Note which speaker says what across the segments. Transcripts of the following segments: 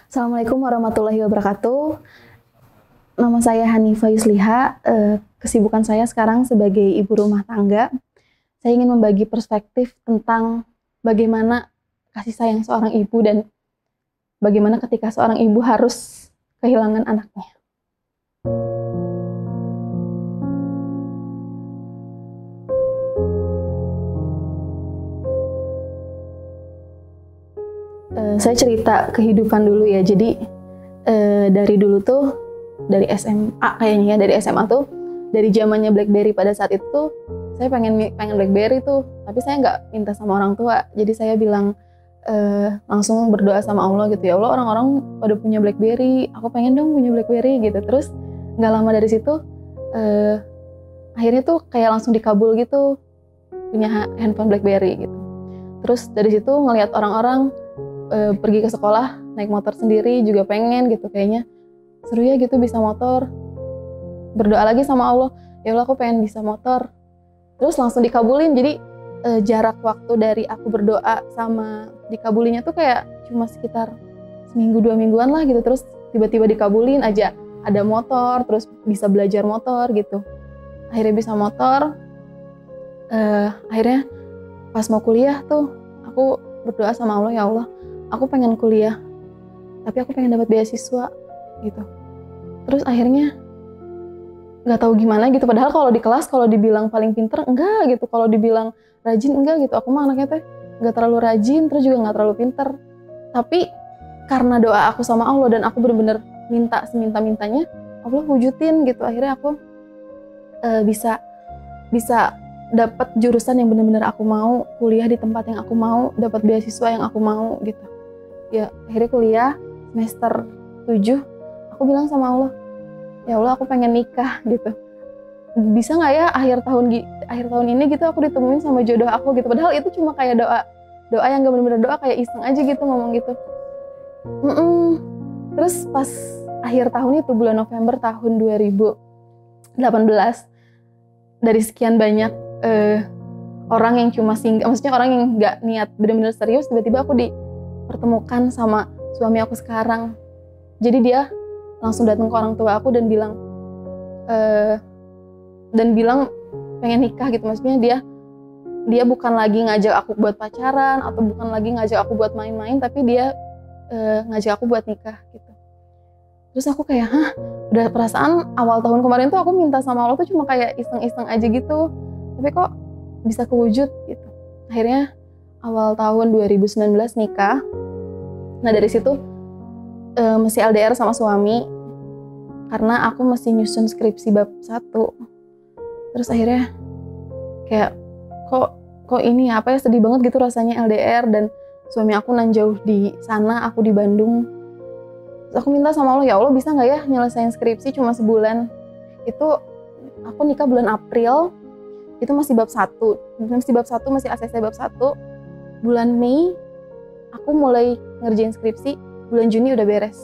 Speaker 1: Assalamualaikum warahmatullahi wabarakatuh. Nama saya Hanifah Yusliha. Kesibukan saya sekarang sebagai ibu rumah tangga. Saya ingin membagi perspektif tentang bagaimana kasih sayang seorang ibu dan bagaimana ketika seorang ibu harus kehilangan anaknya. Saya cerita kehidupan dulu ya. Jadi dari dulu tuh, dari SMA kayaknya ya, dari SMA tuh, dari zamannya BlackBerry pada saat itu tuh, saya pengen BlackBerry tuh, tapi saya nggak minta sama orang tua. Jadi saya bilang langsung berdoa sama Allah gitu, ya Allah, orang-orang pada punya BlackBerry, aku pengen dong punya BlackBerry gitu. Terus nggak lama dari situ akhirnya tuh kayak langsung dikabul gitu, punya handphone BlackBerry gitu. Terus dari situ ngelihat orang-orang pergi ke sekolah naik motor sendiri juga pengen gitu, kayaknya seru ya gitu bisa motor. Berdoa lagi sama Allah, ya Allah aku pengen bisa motor. Terus langsung dikabulin. Jadi jarak waktu dari aku berdoa sama dikabulinya tuh kayak cuma sekitar seminggu 2 mingguan lah gitu. Terus tiba-tiba dikabulin aja, ada motor, terus bisa belajar motor gitu. Akhirnya bisa motor. Akhirnya pas mau kuliah tuh aku berdoa sama Allah, ya Allah aku pengen kuliah tapi aku pengen dapat beasiswa gitu. Terus akhirnya nggak tahu gimana gitu, padahal kalau di kelas kalau dibilang paling pinter enggak gitu, kalau dibilang rajin enggak gitu. Aku mah anaknya teh nggak terlalu rajin, terus juga nggak terlalu pinter, tapi karena doa aku sama Allah dan aku bener-bener minta seminta-mintanya, Allah wujudin gitu. Akhirnya aku bisa dapat jurusan yang benar-benar aku mau, kuliah di tempat yang aku mau, dapat beasiswa yang aku mau gitu. Ya akhirnya kuliah semester 7, aku bilang sama Allah, ya Allah aku pengen nikah gitu. Bisa nggak ya akhir tahun ini gitu aku ditemuin sama jodoh aku gitu. Padahal itu cuma kayak doa yang gak benar-benar doa, kayak iseng aja gitu ngomong gitu. Terus pas akhir tahun itu, bulan November tahun 2018, dari sekian banyak orang yang cuma singgah, maksudnya orang yang nggak niat benar-benar serius, tiba-tiba aku dipertemukan sama suami aku sekarang. Jadi dia langsung datang ke orang tua aku dan bilang pengen nikah gitu. Maksudnya dia bukan lagi ngajak aku buat pacaran atau bukan lagi ngajak aku buat main-main, tapi dia ngajak aku buat nikah gitu. Terus aku kayak, udah perasaan awal tahun kemarin tuh aku minta sama Allah tuh cuma kayak iseng-iseng aja gitu, tapi kok bisa kewujud gitu. Akhirnya awal tahun 2019 nikah. Nah dari situ masih LDR sama suami karena aku masih nyusun skripsi bab 1. Terus akhirnya kayak kok ini apa ya, sedih banget gitu rasanya LDR dan suami aku nan jauh di sana, aku di Bandung. Terus aku minta sama Allah, ya Allah bisa nggak ya nyelesain skripsi cuma sebulan. Itu aku nikah bulan April, itu masih bab 1, masih ACC bab 1. Bulan Mei aku mulai ngerjain skripsi, bulan Juni udah beres.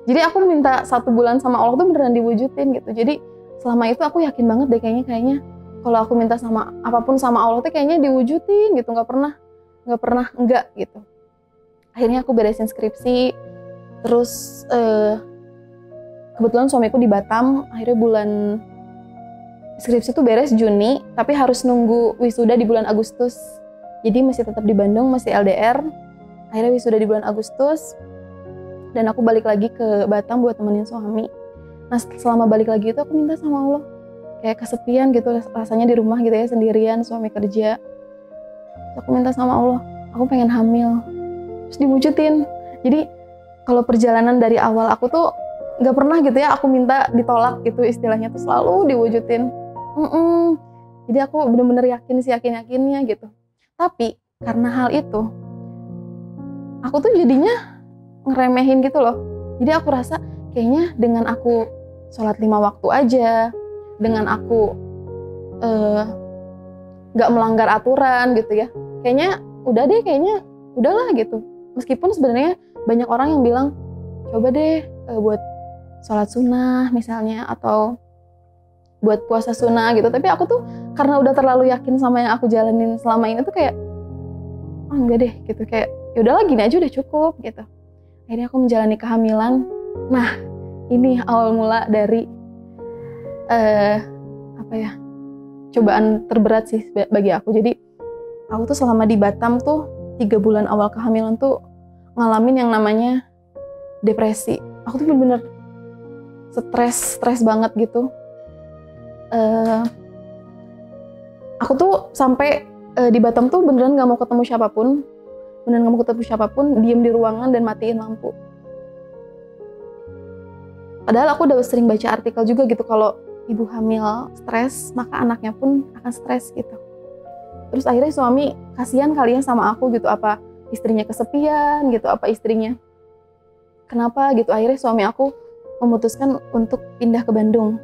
Speaker 1: Jadi aku minta 1 bulan sama Allah tuh beneran diwujudin gitu. Jadi selama itu aku yakin banget deh kayaknya kalau aku minta sama apapun sama Allah tuh kayaknya diwujudin gitu, nggak pernah enggak gitu. Akhirnya aku beresin skripsi, terus kebetulan suamiku di Batam. Akhirnya bulan skripsi tuh beres Juni, tapi harus nunggu wisuda di bulan Agustus. Jadi masih tetap di Bandung, masih LDR. Akhirnya wisuda di bulan Agustus, dan aku balik lagi ke Batam buat temenin suami. Nah selama balik lagi itu aku minta sama Allah, kayak kesepian gitu rasanya di rumah gitu ya, sendirian, suami kerja. Terus aku minta sama Allah, aku pengen hamil. Terus diwujudin. Jadi kalau perjalanan dari awal aku tuh nggak pernah gitu ya aku minta ditolak gitu, istilahnya tuh selalu diwujudin. Jadi aku bener-bener yakinnya gitu. Tapi karena hal itu aku tuh jadinya ngeremehin gitu loh. Jadi aku rasa kayaknya dengan aku sholat 5 waktu aja, dengan aku gak melanggar aturan gitu ya, kayaknya udahlah gitu. Meskipun sebenarnya banyak orang yang bilang coba deh buat sholat sunnah misalnya, atau buat puasa sunnah gitu, tapi aku tuh karena udah terlalu yakin sama yang aku jalanin selama ini tuh kayak enggak deh gitu, kayak ya udahlah gini aja udah cukup gitu. akhirnya aku menjalani kehamilan. Nah, ini awal mula dari cobaan terberat sih bagi aku. Jadi aku tuh selama di Batam tuh 3 bulan awal kehamilan tuh ngalamin yang namanya depresi. Aku tuh bener-bener stres banget gitu. Aku tuh sampai di Batam tuh beneran gak mau ketemu siapapun, diem di ruangan dan matiin lampu. Padahal aku udah sering baca artikel juga gitu, kalau ibu hamil stres, maka anaknya pun akan stres gitu. Terus akhirnya suami kasihan kali ya sama aku gitu, apa istrinya kesepian gitu, apa istrinya kenapa gitu. Akhirnya suami aku memutuskan untuk pindah ke Bandung.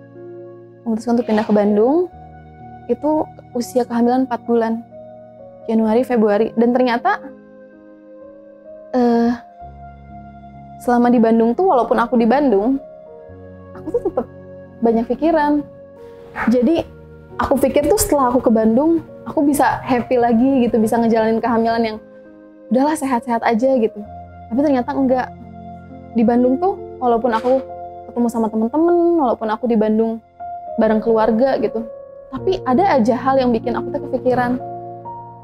Speaker 1: Itu usia kehamilan 4 bulan. Januari, Februari. Dan ternyata selama di Bandung tuh, walaupun aku di Bandung, aku tuh tetap banyak pikiran. Jadi aku pikir tuh setelah aku ke Bandung, aku bisa happy lagi gitu, bisa ngejalanin kehamilan yang udahlah sehat-sehat aja gitu. Tapi ternyata enggak. Di Bandung tuh, walaupun aku ketemu sama temen-temen, walaupun aku di Bandung bareng keluarga gitu, tapi ada aja hal yang bikin aku teh kepikiran.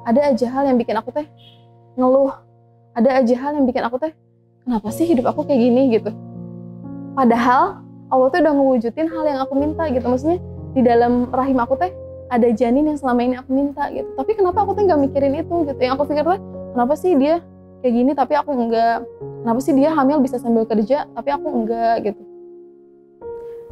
Speaker 1: Ada aja hal yang bikin aku teh ngeluh. Ada aja hal yang bikin aku teh, kenapa sih hidup aku kayak gini gitu. Padahal Allah tuh udah ngewujudin hal yang aku minta gitu. Maksudnya di dalam rahim aku teh ada janin yang selama ini aku minta gitu. Tapi kenapa aku teh nggak mikirin itu gitu. Yang aku pikir teh, kenapa sih dia kayak gini tapi aku enggak. Kenapa sih dia hamil bisa sambil kerja tapi aku enggak gitu.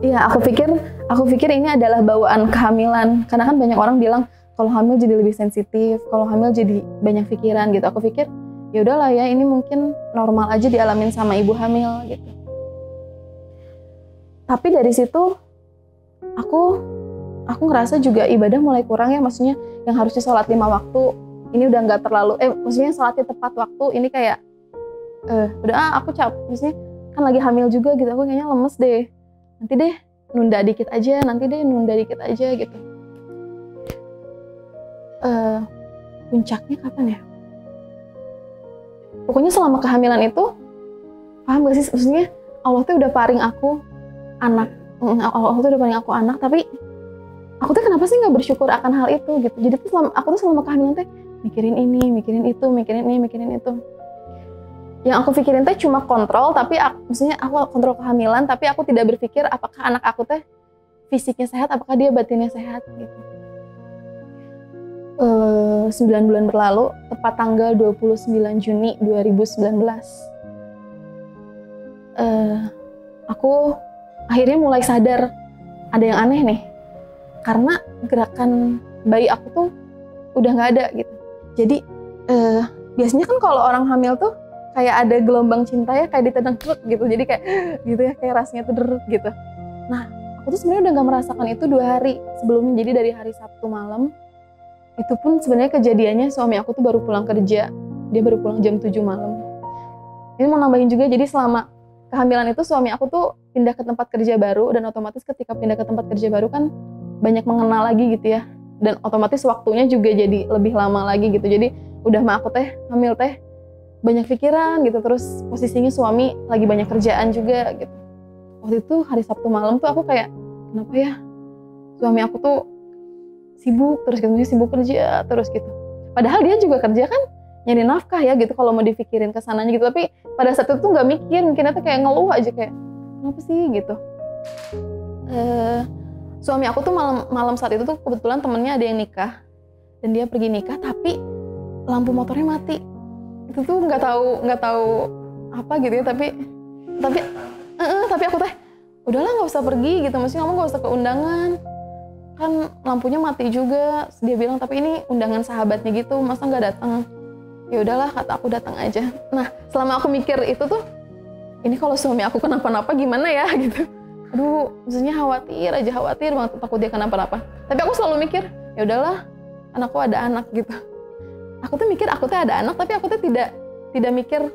Speaker 1: Iya, aku pikir ini adalah bawaan kehamilan. Karena kan banyak orang bilang kalau hamil jadi lebih sensitif, kalau hamil jadi banyak pikiran gitu. Aku pikir ya udahlah ya, ini mungkin normal aja dialamin sama ibu hamil gitu. Tapi dari situ aku ngerasa juga ibadah mulai kurang ya. Maksudnya yang harusnya sholat 5 waktu ini udah nggak terlalu, maksudnya sholatnya tepat waktu ini kayak udah aku capek. Maksudnya kan lagi hamil juga gitu, aku kayaknya lemes deh. Nanti deh nunda dikit aja gitu. Puncaknya kapan ya? Pokoknya selama kehamilan itu, paham gak sih, maksudnya Allah tuh udah paring aku anak, tapi aku tuh kenapa sih nggak bersyukur akan hal itu gitu. Jadi tuh aku tuh selama kehamilan teh mikirin ini, mikirin itu. Yang aku pikirin teh cuma kontrol, tapi maksudnya aku kontrol kehamilan, tapi aku tidak berpikir apakah anak aku teh fisiknya sehat, apakah dia batinnya sehat gitu. 9 bulan berlalu, tepat tanggal 29 Juni 2019, aku akhirnya mulai sadar ada yang aneh nih, karena gerakan bayi aku tuh udah nggak ada gitu. Jadi biasanya kan kalau orang hamil tuh kayak ada gelombang cinta ya, kayak ditendang gitu, jadi kayak gitu ya, kayak rasanya tuh derut gitu. Nah, aku tuh sebenarnya udah nggak merasakan itu 2 hari sebelumnya. Jadi dari hari Sabtu malam, itu pun sebenarnya kejadiannya suami aku tuh baru pulang kerja, dia baru pulang jam 7 malam. Ini mau nambahin juga, jadi selama kehamilan itu suami aku tuh pindah ke tempat kerja baru, dan otomatis ketika pindah ke tempat kerja baru kan banyak mengenal lagi gitu ya, dan otomatis waktunya juga jadi lebih lama lagi gitu. Jadi udah mah aku teh hamil teh banyak pikiran gitu, terus posisinya suami lagi banyak kerjaan juga gitu. Waktu itu hari Sabtu malam tuh aku kayak, kenapa ya suami aku tuh sibuk terus gitu, sibuk kerja terus gitu. Padahal dia juga kerja kan nyari nafkah ya gitu, kalau mau dipikirin kesananya gitu. Tapi pada saat itu tuh nggak mikirnya tuh kayak ngeluh aja, kayak kenapa sih gitu. Suami aku tuh malam saat itu tuh kebetulan temennya ada yang nikah, dan dia pergi nikah tapi lampu motornya mati. Itu tuh nggak tahu apa gitu ya, tapi aku teh udahlah nggak usah pergi gitu, maksudnya kamu nggak usah ke undangan, kan lampunya mati juga. Dia bilang tapi ini undangan sahabatnya gitu, masa nggak datang. Ya udahlah, kata aku, datang aja. Nah, selama aku mikir itu tuh, ini kalau suami aku kenapa-napa gimana ya gitu. Aduh, maksudnya khawatir banget, takut dia kenapa-napa. Tapi aku selalu mikir, ya udahlah, anakku ada anak gitu. Aku tuh mikir aku tuh ada anak, tapi aku tuh tidak mikir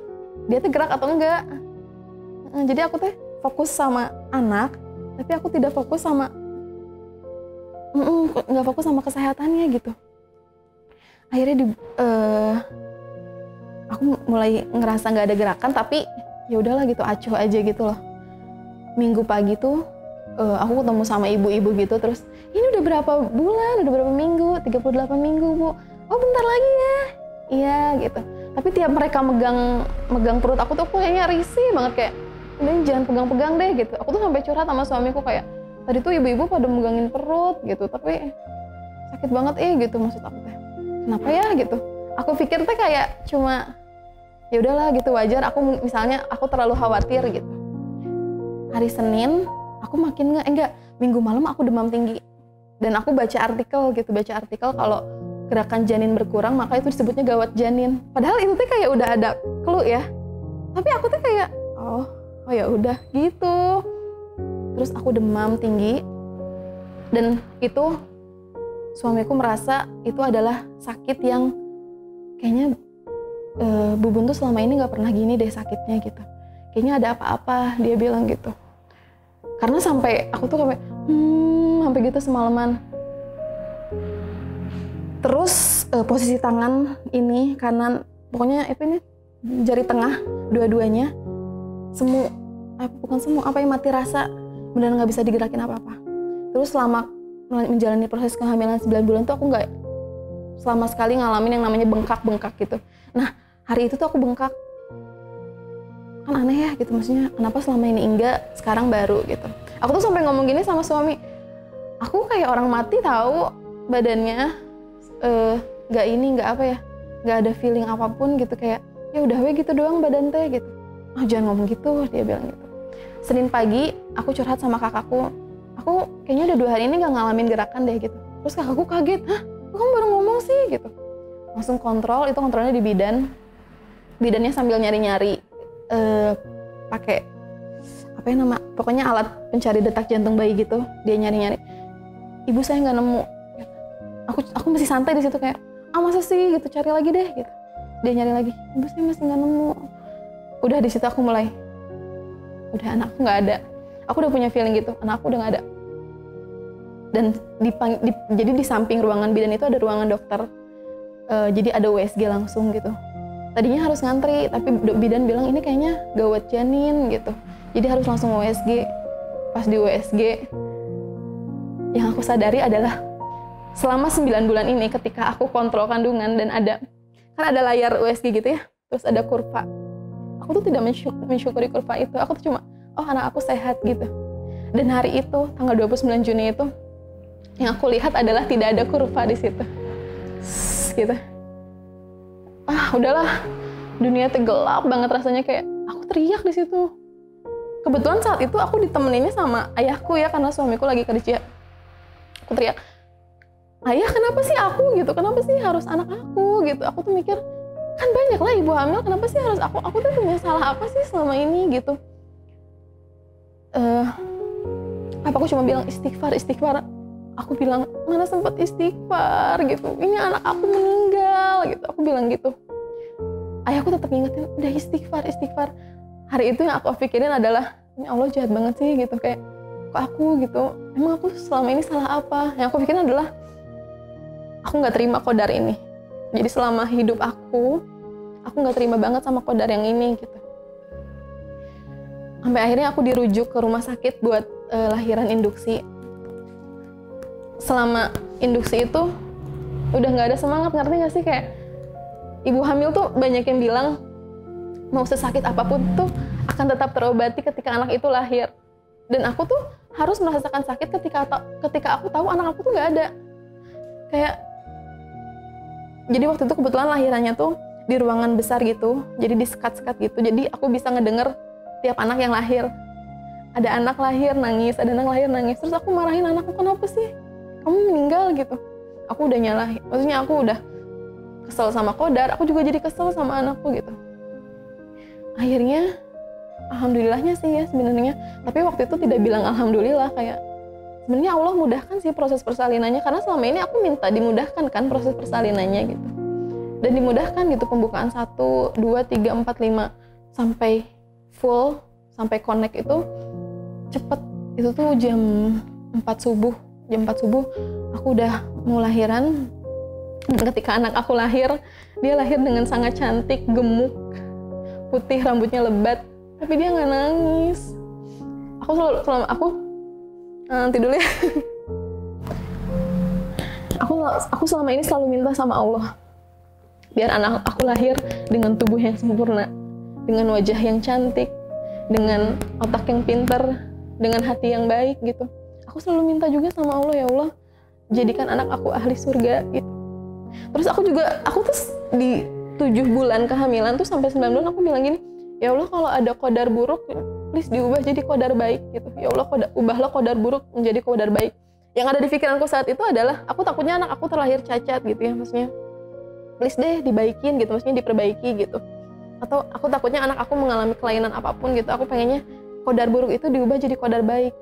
Speaker 1: dia tuh gerak atau enggak. Jadi aku tuh fokus sama anak, tapi aku tidak fokus sama nggak fokus sama kesehatannya gitu. Akhirnya aku mulai ngerasa nggak ada gerakan, tapi ya udahlah gitu, acuh aja gitu loh. Minggu pagi tuh aku ketemu sama ibu-ibu gitu, terus ini udah berapa bulan, udah berapa minggu, 38 minggu Bu, oh bentar lagi ya, iya gitu. Tapi tiap mereka megang perut aku tuh kayaknya risih banget, kayak udah jangan pegang-pegang deh gitu. Aku tuh sampai curhat sama suamiku kayak, tadi tuh ibu-ibu pada megangin perut gitu, tapi sakit banget gitu, maksud aku teh. Kenapa ya gitu? Aku pikir teh kayak cuma ya udahlah gitu, wajar aku misalnya aku terlalu khawatir gitu. Hari Senin aku makin enggak, Minggu malam aku demam tinggi. Dan aku baca artikel kalau gerakan janin berkurang maka itu disebutnya gawat janin. Padahal itu tuh kayak udah ada clue ya. Tapi aku tuh kayak oh ya udah gitu. Terus aku demam tinggi dan itu suamiku merasa itu adalah sakit yang kayaknya Bubun tuh selama ini nggak pernah gini deh sakitnya gitu. Kayaknya ada apa-apa, dia bilang gitu. Karena sampai aku tuh sampai gitu semalaman. Terus posisi tangan ini kanan, pokoknya ini jari tengah dua-duanya mati rasa, benar nggak bisa digerakin apa-apa. Terus selama menjalani proses kehamilan 9 bulan tuh aku nggak selama sekali ngalamin yang namanya bengkak-bengkak gitu. Nah hari itu tuh aku bengkak, kan aneh ya gitu, maksudnya kenapa selama ini enggak, sekarang baru gitu. Aku tuh sampai ngomong gini sama suami, aku kayak orang mati tahu, badannya nggak ada feeling apapun gitu, kayak ya udah gitu doang badan teh gitu. Jangan ngomong gitu, dia bilang gitu. Senin pagi aku curhat sama kakakku, aku kayaknya udah 2 hari ini nggak ngalamin gerakan deh gitu. Terus kakakku kaget, hah kamu baru ngomong sih gitu. Langsung kontrolnya di bidannya sambil nyari-nyari pakai pokoknya alat pencari detak jantung bayi gitu. Dia nyari-nyari, ibu saya nggak nemu. Aku masih santai di situ kayak, masa sih gitu, cari lagi deh gitu. Dia nyari lagi, ibu saya masih nggak nemu. Udah di situ aku mulai, udah anakku nggak ada. Aku udah punya feeling gitu, anakku udah nggak ada. Dan jadi di samping ruangan bidan itu ada ruangan dokter. Jadi ada USG langsung gitu. Tadinya harus ngantri, tapi bidan bilang ini kayaknya gawat janin gitu. Jadi harus langsung USG. Pas di USG, yang aku sadari adalah selama 9 bulan ini ketika aku kontrol kandungan dan kan ada layar USG gitu ya, terus ada kurva. Aku tuh tidak mensyukuri kurva itu. Aku tuh cuma, anak aku sehat gitu. Dan hari itu, tanggal 29 Juni itu, yang aku lihat adalah tidak ada kurva di situ. Gitu. Udahlah, dunia gelap banget rasanya, kayak aku teriak di situ. Kebetulan saat itu aku ditemeninnya sama ayahku ya, karena suamiku lagi kerja. Aku teriak, ayah kenapa sih aku gitu, kenapa sih harus anak aku gitu. Aku tuh mikir, kan banyak lah ibu hamil, kenapa sih harus aku tuh punya salah apa sih selama ini gitu. Aku cuma bilang istighfar. Aku bilang, mana sempat istighfar gitu, ini anak aku meninggal gitu. Aku bilang gitu. Ayahku tetap ngingetin, udah istighfar. Hari itu yang aku pikirin adalah, ini Allah jahat banget sih gitu, kayak kok aku gitu, emang aku selama ini salah apa. Yang aku pikirin adalah, aku nggak terima qadar ini. Jadi selama hidup aku nggak terima banget sama qadar yang ini gitu. Sampai akhirnya aku dirujuk ke rumah sakit buat lahiran induksi. Selama induksi itu udah nggak ada semangat, ngerti nggak sih, kayak ibu hamil tuh banyak yang bilang mau sesakit apapun tuh akan tetap terobati ketika anak itu lahir. Dan aku tuh harus merasakan sakit ketika aku tahu anak aku tuh nggak ada. Kayak jadi waktu itu kebetulan lahirannya tuh di ruangan besar gitu, jadi disekat-sekat gitu. Jadi aku bisa ngedenger tiap anak yang lahir. Ada anak lahir nangis, ada anak lahir nangis. Terus aku marahin anakku, kenapa sih kamu meninggal gitu. Aku udah nyalahin, maksudnya aku udah kesel sama qadar, aku juga jadi kesel sama anakku gitu. Akhirnya alhamdulillahnya sih ya sebenarnya, tapi waktu itu tidak bilang alhamdulillah, kayak sebenarnya Allah mudahkan sih proses persalinannya, karena selama ini aku minta dimudahkan kan proses persalinannya gitu. Dan dimudahkan gitu, pembukaan 1, 2, 3, 4, 5 sampai full, sampai connect itu cepet. Itu tuh jam 4 subuh aku udah mau lahiran. Dan ketika anak aku lahir, dia lahir dengan sangat cantik, gemuk, putih, rambutnya lebat, tapi dia nggak nangis. Aku selama aku nanti dulu ya. Aku selama ini selalu minta sama Allah biar anak aku lahir dengan tubuh yang sempurna, dengan wajah yang cantik, dengan otak yang pintar, dengan hati yang baik gitu. Aku selalu minta juga sama Allah, ya Allah, jadikan anak aku ahli surga gitu. Terus aku tuh di 7 bulan kehamilan tuh sampai 9 bulan aku bilang gini, ya Allah, kalau ada qadar buruk please diubah jadi qadar baik gitu. Ya Allah, ubahlah qadar buruk menjadi qadar baik. Yang ada di pikiranku saat itu adalah aku takutnya anak aku terlahir cacat gitu ya, maksudnya please deh dibaikin gitu, maksudnya diperbaiki gitu. Atau aku takutnya anak aku mengalami kelainan apapun gitu. Aku pengennya qadar buruk itu diubah jadi qadar baik.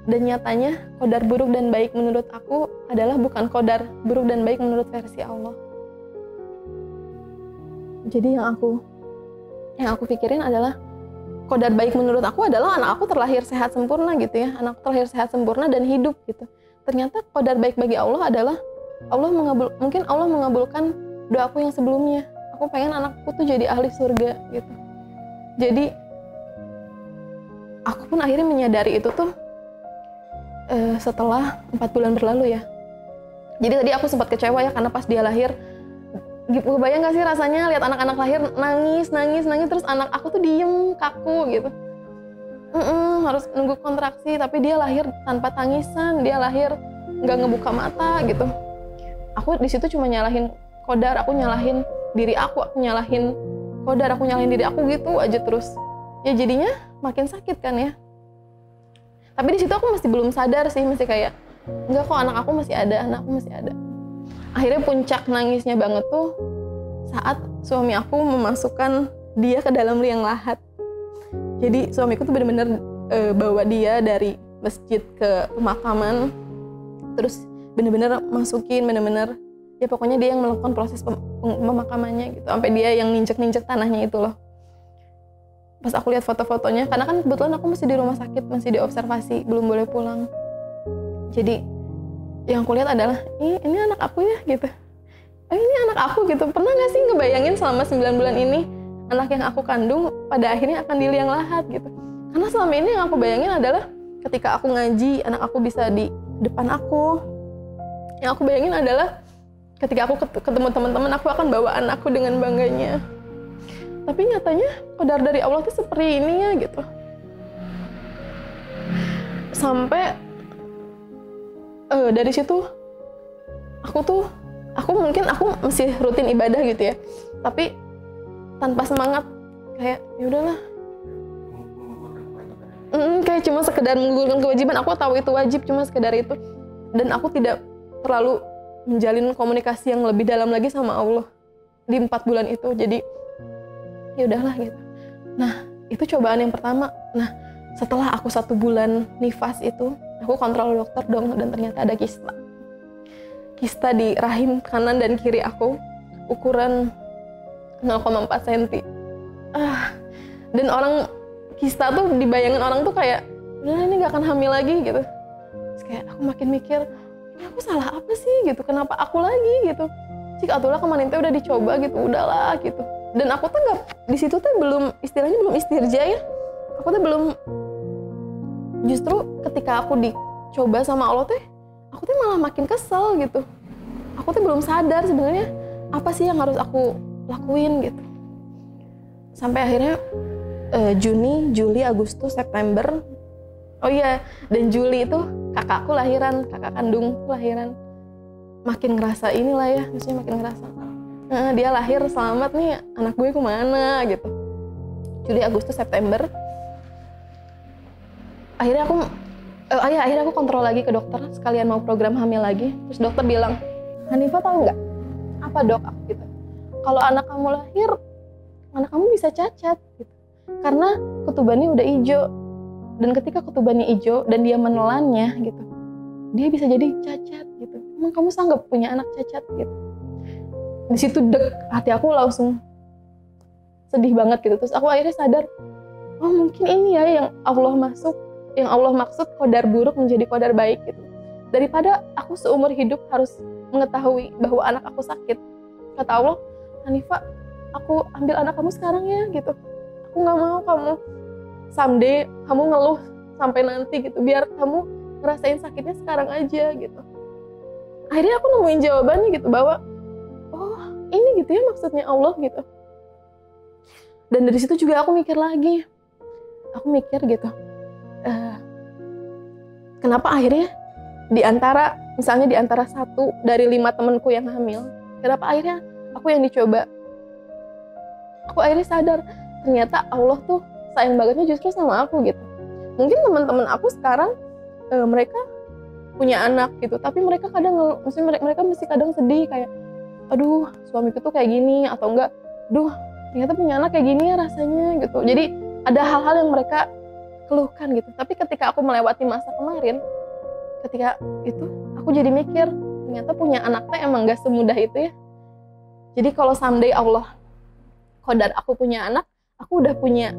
Speaker 1: Dan nyatanya qadar buruk dan baik menurut aku adalah bukan qadar buruk dan baik menurut versi Allah. Jadi yang aku pikirin adalah qadar baik menurut aku adalah anak aku terlahir sehat sempurna gitu ya. Anak terlahir sehat sempurna dan hidup gitu. Ternyata qadar baik bagi Allah adalah mungkin Allah mengabulkan doaku yang sebelumnya. Aku pengen anakku tuh jadi ahli surga gitu. Jadi aku pun akhirnya menyadari itu tuh setelah 4 bulan berlalu ya. Jadi tadi aku sempat kecewa ya karena pas dia lahir, kebayang gak sih rasanya lihat anak-anak lahir nangis terus anak aku tuh diem kaku gitu. Harus nunggu kontraksi, tapi dia lahir tanpa tangisan, dia lahir nggak ngebuka mata gitu. Aku di situ cuma nyalahin qadar, aku nyalahin diri aku nyalahin qadar, aku nyalahin diri aku gitu aja terus. Ya jadinya makin sakit kan ya. Tapi di situ aku masih belum sadar sih, masih kayak enggak kok, anak aku masih ada, anakku masih ada. Akhirnya puncak nangisnya banget tuh saat suami aku memasukkan dia ke dalam liang lahat. Jadi suamiku tuh benar-benar bawa dia dari masjid ke pemakaman, terus benar-benar masukin, benar-benar ya pokoknya dia yang melakukan proses pemakamannya gitu, sampai dia yang ninjek tanahnya itu loh. Pas aku lihat foto-fotonya, karena kan kebetulan aku masih di rumah sakit, masih diobservasi, belum boleh pulang. Jadi yang aku lihat adalah ini anak aku ya gitu. Ini anak aku gitu. Pernah gak sih ngebayangin selama 9 bulan ini anak yang aku kandung pada akhirnya akan di liang lahat gitu. Karena selama ini yang aku bayangin adalah ketika aku ngaji, anak aku bisa di depan aku. Yang aku bayangin adalah ketika aku ketemu teman-teman, aku akan bawa anakku dengan bangganya. Tapi nyatanya qadar dari Allah tuh seperti ini ya gitu. Sampai dari situ aku mungkin masih rutin ibadah gitu ya, tapi tanpa semangat, kayak ya udahlah, kayak cuma sekedar menggugurkan kewajiban. Aku tahu itu wajib, cuma sekedar itu, dan aku tidak terlalu menjalin komunikasi yang lebih dalam lagi sama Allah di 4 bulan itu. Jadi ya udahlah gitu. Nah itu cobaan yang pertama. Nah setelah aku 1 bulan nifas itu, aku kontrol dokter dong, dan ternyata ada kista di rahim kanan dan kiri aku, ukuran 0,4 cm. Dan orang kista tuh dibayangin orang tuh kayak, udah ini gak akan hamil lagi gitu. Terus kayak aku makin mikir, ini aku salah apa sih gitu, kenapa aku lagi gitu. Cik atulah kemarin teh udah dicoba gitu, udahlah gitu. Dan aku tuh nggak, di situ tuh belum, istilahnya belum istirja ya. Aku tuh belum, justru ketika aku dicoba sama Allah teh, aku tuh malah makin kesel gitu. Aku tuh belum sadar sebenarnya apa sih yang harus aku lakuin gitu. Sampai akhirnya Juni, Juli, Agustus, September. Oh iya, dan Juli itu kakakku lahiran, kakak kandungku lahiran. Makin ngerasa inilah ya, maksudnya makin ngerasa. Dia lahir selamat nih, anak gue kemana gitu. Juli, Agustus, September. Akhirnya aku kontrol lagi ke dokter, sekalian mau program hamil lagi. Terus dokter bilang, Hanifah tahu nggak? Apa dok? Aku gitu. Kalau anak kamu lahir, anak kamu bisa cacat gitu. Karena ketubannya udah hijau. Dan ketika ketubannya hijau dan dia menelannya gitu, dia bisa jadi cacat gitu. Emang kamu sanggup punya anak cacat gitu? Di situ hati aku langsung sedih banget gitu. Terus aku akhirnya sadar, oh mungkin ini ya yang Allah maksud qadar buruk menjadi qadar baik gitu. Daripada aku seumur hidup harus mengetahui bahwa anak aku sakit, kata Allah, Hanifah, aku ambil anak kamu sekarang ya gitu. Aku
Speaker 2: aku nggak mau kamu someday kamu ngeluh sampai nanti gitu, biar kamu ngerasain sakitnya sekarang aja gitu. Akhirnya aku nemuin jawabannya gitu, bahwa oh ini gitu ya maksudnya Allah gitu. Dan dari situ juga aku mikir lagi, aku mikir gitu, kenapa akhirnya misalnya di antara 1 dari 5 temanku yang hamil, kenapa akhirnya aku yang dicoba. Aku akhirnya sadar, ternyata Allah tuh sayang bangetnya justru sama aku gitu. Mungkin teman-teman aku sekarang mereka punya anak gitu, tapi mereka kadang mereka mesti kadang sedih kayak, aduh suamiku tuh kayak gini, atau enggak, duh ternyata punya anak kayak gini ya rasanya gitu. Jadi ada hal-hal yang mereka keluhkan gitu. Tapi ketika aku melewati masa kemarin, ketika itu aku jadi mikir, ternyata punya anak tuh emang gak semudah itu ya. Jadi kalau someday Allah qadar aku punya anak, aku udah punya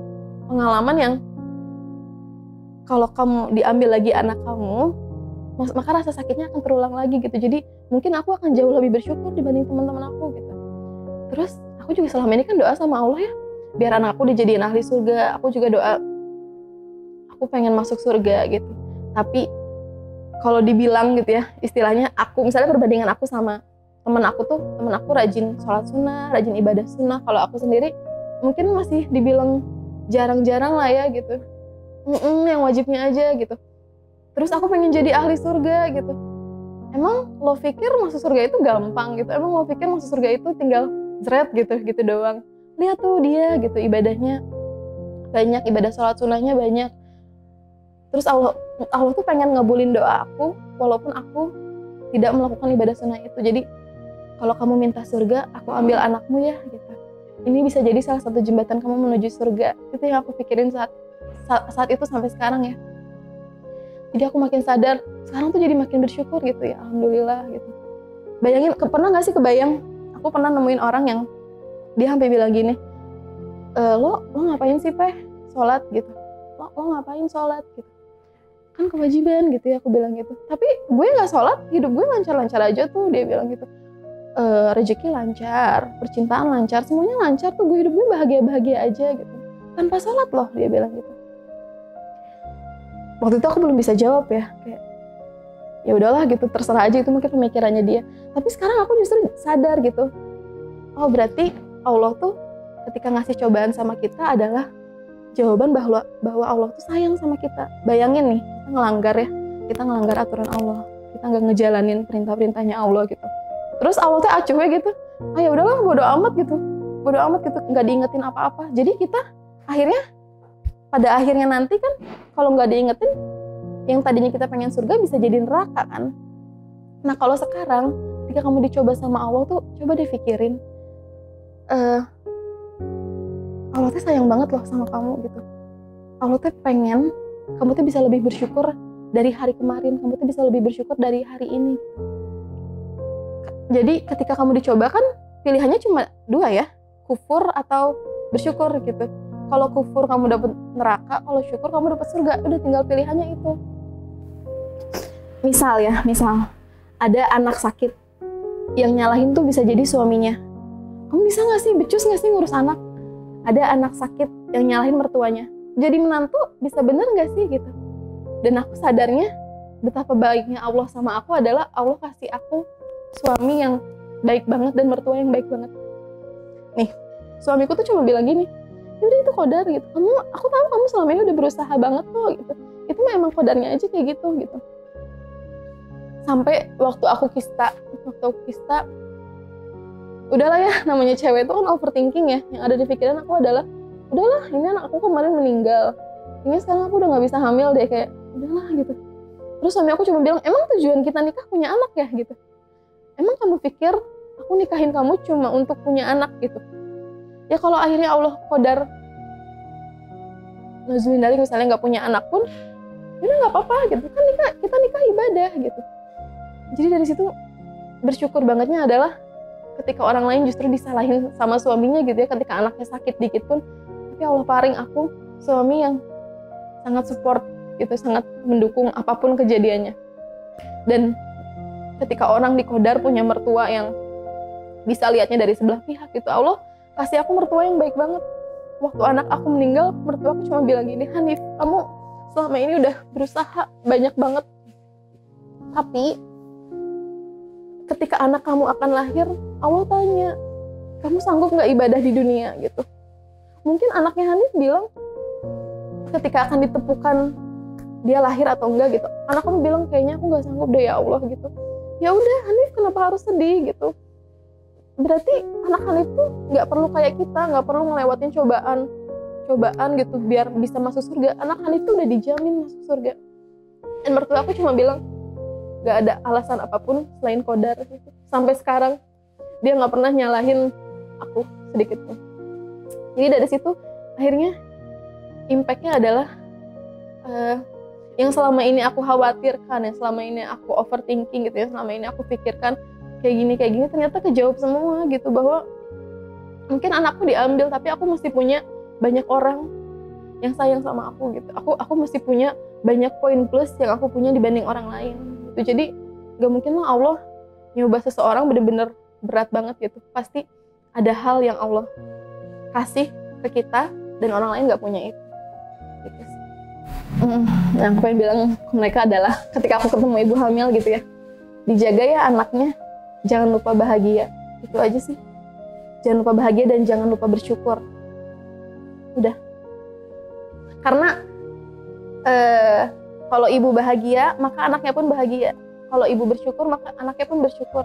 Speaker 2: pengalaman yang kalau kamu diambil lagi anak kamu, maka rasa sakitnya akan terulang lagi gitu. Jadi mungkin aku akan jauh lebih bersyukur dibanding teman-teman aku gitu. Terus aku juga selama ini kan doa sama Allah ya, biar anakku dijadiin ahli surga. Aku juga doa, aku pengen masuk surga gitu. Tapi kalau dibilang gitu ya, istilahnya aku, misalnya perbandingan aku sama temen aku rajin sholat sunnah, rajin ibadah sunnah. Kalau aku sendiri mungkin masih dibilang jarang-jarang lah ya gitu, yang wajibnya aja gitu. Terus aku pengen jadi ahli surga gitu. Emang lo pikir masuk surga itu gampang gitu? Emang lo pikir masuk surga itu tinggal jret gitu doang? Lihat tuh dia gitu, ibadahnya banyak, ibadah sholat sunnahnya banyak. Terus Allah tuh pengen ngabulin doa aku walaupun aku tidak melakukan ibadah sunnah itu. Jadi kalau kamu minta surga, aku ambil anakmu ya gitu. Ini bisa jadi salah satu jembatan kamu menuju surga. Itu yang aku pikirin saat itu sampai sekarang ya. Jadi aku makin sadar, sekarang tuh jadi makin bersyukur gitu ya, alhamdulillah gitu. Bayangin, pernah gak sih kebayang, aku pernah nemuin orang yang dia sampai bilang gini, lo ngapain sih Peh sholat gitu, lo ngapain sholat gitu, kan kewajiban gitu ya, aku bilang gitu. Tapi gue gak sholat, hidup gue lancar-lancar aja tuh, dia bilang gitu. Rezeki lancar, percintaan lancar, semuanya lancar tuh, gue hidup gue bahagia-bahagia aja gitu, tanpa sholat loh, dia bilang gitu. Waktu itu aku belum bisa jawab ya, kayak ya udahlah gitu, terserah aja, itu mungkin pemikirannya dia. Tapi sekarang aku justru sadar gitu, oh berarti Allah tuh ketika ngasih cobaan sama kita adalah jawaban bahwa Allah tuh sayang sama kita. Bayangin nih, kita ngelanggar aturan Allah, kita nggak ngejalanin perintah-perintahnya Allah gitu. Terus Allah tuh acuh ya gitu, ya udahlah bodo amat gitu, nggak diingetin apa-apa. Jadi kita pada akhirnya nanti kan kalau nggak diingetin, yang tadinya kita pengen surga bisa jadi neraka kan. Nah kalau sekarang ketika kamu dicoba sama Allah tuh, coba deh pikirin, Allah tuh sayang banget loh sama kamu gitu. Allah tuh pengen kamu tuh bisa lebih bersyukur dari hari kemarin, kamu tuh bisa lebih bersyukur dari hari ini. Jadi ketika kamu dicoba kan pilihannya cuma 2 ya, kufur atau bersyukur gitu. Kalau kufur kamu dapat neraka, kalau syukur kamu dapat surga. Udah tinggal pilihannya itu. Misal ada anak sakit, yang nyalahin tuh bisa jadi suaminya. Kamu bisa nggak sih, becus nggak sih ngurus anak? Ada anak sakit yang nyalahin mertuanya. Jadi menantu bisa bener nggak sih gitu? Dan aku sadarnya betapa baiknya Allah sama aku adalah Allah kasih aku suami yang baik banget dan mertua yang baik banget. Nih, suamiku tuh cuma bilang gini, yaudah itu qadar gitu. Aku tahu kamu selama ini udah berusaha banget kok gitu. Itu memang qadarnya aja kayak gitu. Sampai waktu aku kista, udahlah ya, namanya cewek itu kan overthinking ya. Yang ada di pikiran aku adalah, udahlah ini anak aku kemarin meninggal, ini sekarang aku udah gak bisa hamil deh, kayak udahlah gitu. Terus suami aku cuma bilang, emang tujuan kita nikah punya anak ya gitu? Emang kamu pikir aku nikahin kamu cuma untuk punya anak gitu? Ya kalau akhirnya Allah qadar nazmin dari misalnya nggak punya anak pun, ya nggak apa-apa gitu kan, kita nikah ibadah gitu. Jadi dari situ bersyukur bangetnya adalah ketika orang lain justru disalahin sama suaminya gitu ya, ketika anaknya sakit dikit pun, tapi Allah paring aku suami yang sangat support gitu, sangat mendukung apapun kejadiannya. Dan ketika orang diqadar punya mertua yang bisa lihatnya dari sebelah pihak gitu, Allah kasih aku mertua yang baik banget. waktu anak aku meninggal, mertua aku cuma bilang gini, Hanif, kamu selama ini udah berusaha banyak banget, tapi ketika anak kamu akan lahir, Allah tanya, kamu sanggup nggak ibadah di dunia gitu. Mungkin anaknya Hanif bilang ketika akan ditepukan dia lahir atau enggak gitu, anak kamu bilang kayaknya aku nggak sanggup deh ya Allah gitu. Ya udah, Hanif kenapa harus sedih gitu? Berarti anak Hanif tuh nggak perlu kayak kita, nggak perlu ngelewatin cobaan gitu biar bisa masuk surga. Anak Hanif tuh udah dijamin masuk surga. Dan mertua aku cuma bilang nggak ada alasan apapun selain qadar gitu. Sampai sekarang dia nggak pernah nyalahin aku sedikit pun. Jadi dari situ akhirnya impact-nya adalah yang selama ini aku khawatirkan, yang selama ini aku overthinking gitu ya, selama ini aku pikirkan kayak gini ternyata kejawab semua gitu, bahwa mungkin anakku diambil tapi aku masih punya banyak orang yang sayang sama aku gitu. Aku masih punya banyak poin plus yang aku punya dibanding orang lain gitu. Jadi gak mungkin lah Allah nyoba seseorang bener-bener berat banget gitu. Pasti ada hal yang Allah kasih ke kita dan orang lain gak punya itu gitu sih. Yang aku pengen bilang ke mereka adalah ketika aku ketemu ibu hamil gitu ya, dijaga ya anaknya, jangan lupa bahagia. Itu aja sih. Jangan lupa bahagia dan jangan lupa bersyukur. Udah. Karena kalau ibu bahagia, maka anaknya pun bahagia. Kalau ibu bersyukur, maka anaknya pun bersyukur.